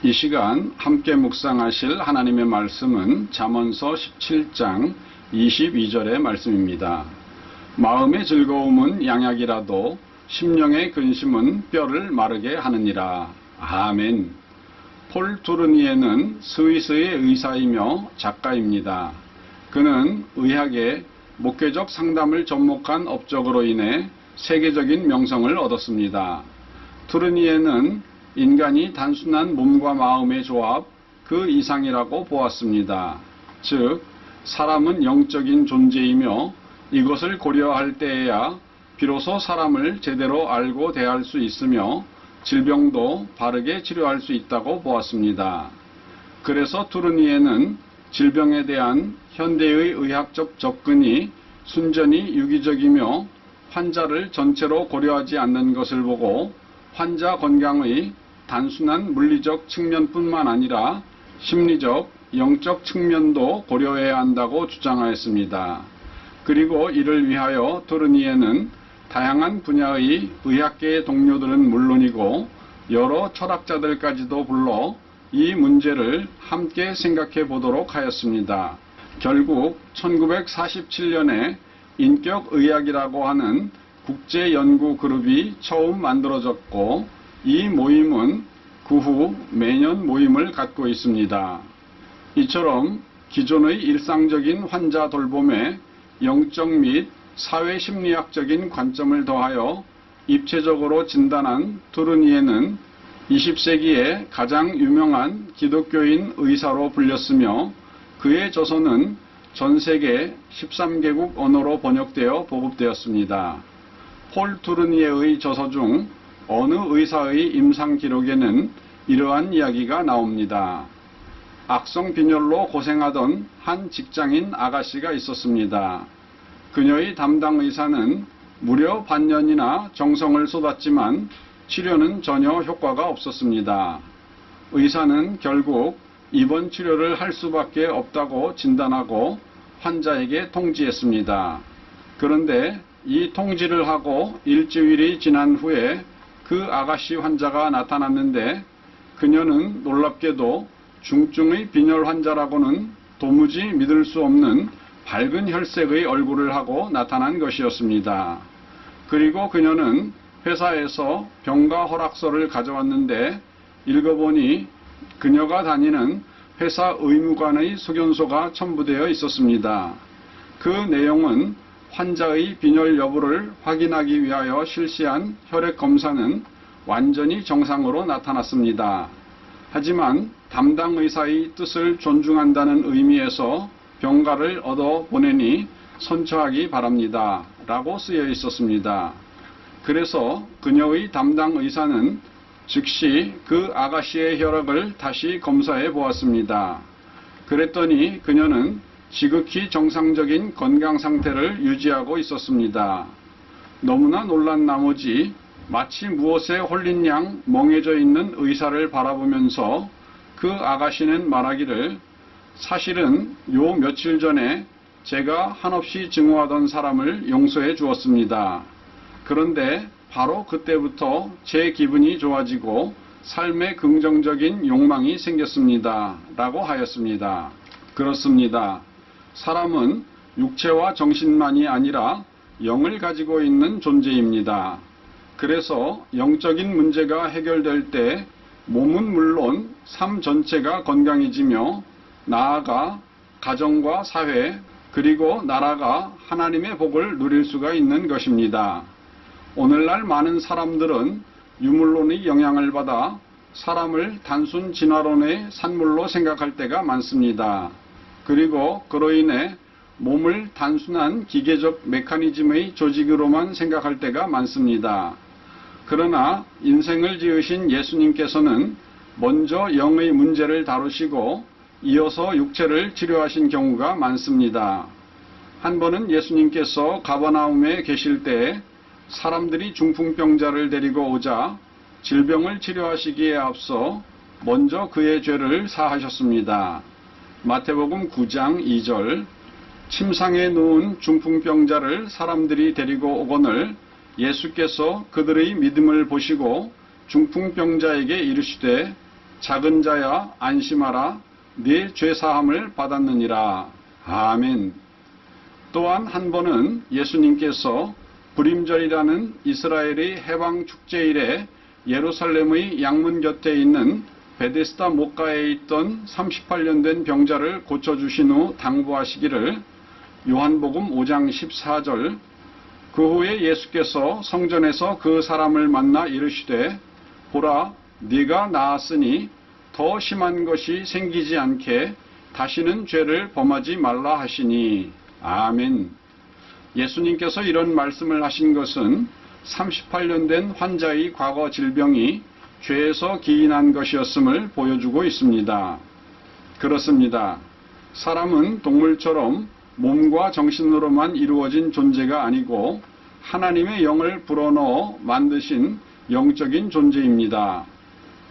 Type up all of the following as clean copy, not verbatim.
이 시간 함께 묵상하실 하나님의 말씀은 잠언서 17장 22절의 말씀입니다. 마음의 즐거움은 양약이라도 심령의 근심은 뼈를 마르게 하느니라. 아멘. 폴 투르니에는 스위스의 의사이며 작가입니다. 그는 의학의 목회적 상담을 접목한 업적으로 인해 세계적인 명성을 얻었습니다. 투르니에는 인간이 단순한 몸과 마음의 조합 그 이상이라고 보았습니다. 즉, 사람은 영적인 존재이며 이것을 고려할 때에야 비로소 사람을 제대로 알고 대할 수 있으며 질병도 바르게 치료할 수 있다고 보았습니다. 그래서 투르니에는 질병에 대한 현대의 의학적 접근이 순전히 유기적이며 환자를 전체로 고려하지 않는 것을 보고 환자 건강의 단순한 물리적 측면뿐만 아니라 심리적, 영적 측면도 고려해야 한다고 주장하였습니다. 그리고 이를 위하여 투르니에는 다양한 분야의 의학계의 동료들은 물론이고 여러 철학자들까지도 불러 이 문제를 함께 생각해 보도록 하였습니다. 결국 1947년에 인격의학이라고 하는 국제연구그룹이 처음 만들어졌고 이 모임은 그 후 매년 모임을 갖고 있습니다. 이처럼 기존의 일상적인 환자 돌봄에 영적 및 사회심리학적인 관점을 더하여 입체적으로 진단한 투르니에는 20세기에 가장 유명한 기독교인 의사로 불렸으며 그의 저서는 전 세계 13개국 언어로 번역되어 보급되었습니다. 폴 투르니에의 저서 중 어느 의사의 임상 기록에는 이러한 이야기가 나옵니다. 악성 빈혈로 고생하던 한 직장인 아가씨가 있었습니다. 그녀의 담당 의사는 무려 반년이나 정성을 쏟았지만 치료는 전혀 효과가 없었습니다. 의사는 결국 입원 치료를 할 수밖에 없다고 진단하고 환자에게 통지했습니다. 그런데 이 통지를 하고 일주일이 지난 후에 그 아가씨 환자가 나타났는데 그녀는 놀랍게도 중증의 빈혈 환자라고는 도무지 믿을 수 없는 밝은 혈색의 얼굴을 하고 나타난 것이었습니다. 그리고 그녀는 회사에서 병가 허락서를 가져왔는데 읽어보니 그녀가 다니는 회사 의무관의 소견서가 첨부되어 있었습니다. 그 내용은 환자의 빈혈 여부를 확인하기 위하여 실시한 혈액 검사는 완전히 정상으로 나타났습니다. 하지만 담당 의사의 뜻을 존중한다는 의미에서 병가를 얻어 보내니 선처하기 바랍니다. 라고 쓰여 있었습니다. 그래서 그녀의 담당 의사는 즉시 그 아가씨의 혈액을 다시 검사해 보았습니다. 그랬더니 그녀는 지극히 정상적인 건강 상태를 유지하고 있었습니다. 너무나 놀란 나머지 마치 무엇에 홀린 양 멍해져 있는 의사를 바라보면서 그 아가씨는 말하기를 사실은 요 며칠 전에 제가 한없이 증오하던 사람을 용서해 주었습니다. 그런데 바로 그때부터 제 기분이 좋아지고 삶에 긍정적인 욕망이 생겼습니다. 라고 하였습니다. 그렇습니다. 사람은 육체와 정신만이 아니라 영을 가지고 있는 존재입니다. 그래서 영적인 문제가 해결될 때 몸은 물론 삶 전체가 건강해지며 나아가 가정과 사회 그리고 나라가 하나님의 복을 누릴 수가 있는 것입니다. 오늘날 많은 사람들은 유물론의 영향을 받아 사람을 단순 진화론의 산물로 생각할 때가 많습니다. 그리고 그로 인해 몸을 단순한 기계적 메커니즘의 조직으로만 생각할 때가 많습니다. 그러나 인생을 지으신 예수님께서는 먼저 영의 문제를 다루시고 이어서 육체를 치료하신 경우가 많습니다. 한 번은 예수님께서 가버나움에 계실 때 사람들이 중풍병자를 데리고 오자 질병을 치료하시기에 앞서 먼저 그의 죄를 사하셨습니다. 마태복음 9장 2절 침상에 누운 중풍병자를 사람들이 데리고 오거늘 예수께서 그들의 믿음을 보시고 중풍병자에게 이르시되 작은 자야 안심하라. 네 죄사함을 받았느니라. 아멘. 또한 한 번은 예수님께서 불임절이라는 이스라엘의 해방 축제일에 예루살렘의 양문 곁에 있는 베데스다 목가에 있던 38년 된 병자를 고쳐주신 후 당부하시기를 요한복음 5장 14절 그 후에 예수께서 성전에서 그 사람을 만나 이르시되 보라 네가 나았으니 더 심한 것이 생기지 않게 다시는 죄를 범하지 말라 하시니 아멘. 예수님께서 이런 말씀을 하신 것은 38년 된 환자의 과거 질병이 죄에서 기인한 것이었음을 보여주고 있습니다. 그렇습니다. 사람은 동물처럼 몸과 정신으로만 이루어진 존재가 아니고 하나님의 영을 불어넣어 만드신 영적인 존재입니다.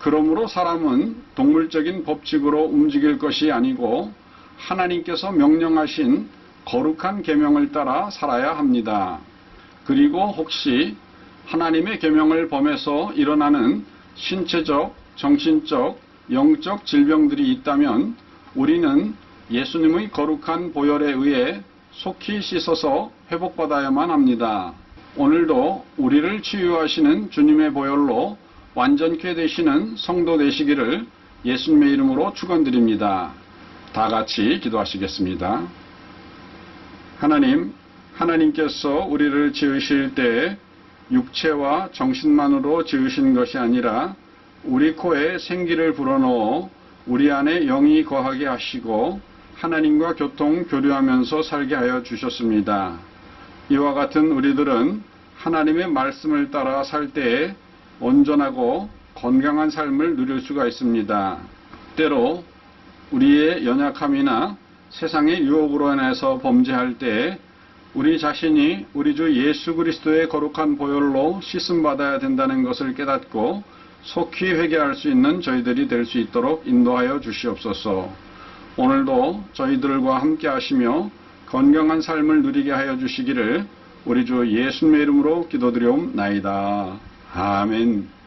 그러므로 사람은 동물적인 법칙으로 움직일 것이 아니고 하나님께서 명령하신 거룩한 계명을 따라 살아야 합니다. 그리고 혹시 하나님의 계명을 범해서 일어나는 신체적, 정신적, 영적 질병들이 있다면 우리는 예수님의 거룩한 보혈에 의해 속히 씻어서 회복받아야만 합니다. 오늘도 우리를 치유하시는 주님의 보혈로 완전케 되시는 성도 되시기를 예수님의 이름으로 축원드립니다. 다 같이 기도하시겠습니다. 하나님께서 우리를 지으실 때 육체와 정신만으로 지으신 것이 아니라 우리 코에 생기를 불어넣어 우리 안에 영이 거하게 하시고 하나님과 교류하면서 살게 하여 주셨습니다. 이와 같은 우리들은 하나님의 말씀을 따라 살 때에 온전하고 건강한 삶을 누릴 수가 있습니다. 때로 우리의 연약함이나 세상의 유혹으로 인해서 범죄할 때 우리 자신이 우리 주 예수 그리스도의 거룩한 보혈로 씻음 받아야 된다는 것을 깨닫고 속히 회개할 수 있는 저희들이 될 수 있도록 인도하여 주시옵소서. 오늘도 저희들과 함께 하시며 건강한 삶을 누리게 하여 주시기를 우리 주 예수님의 이름으로 기도드리옵나이다. 아멘.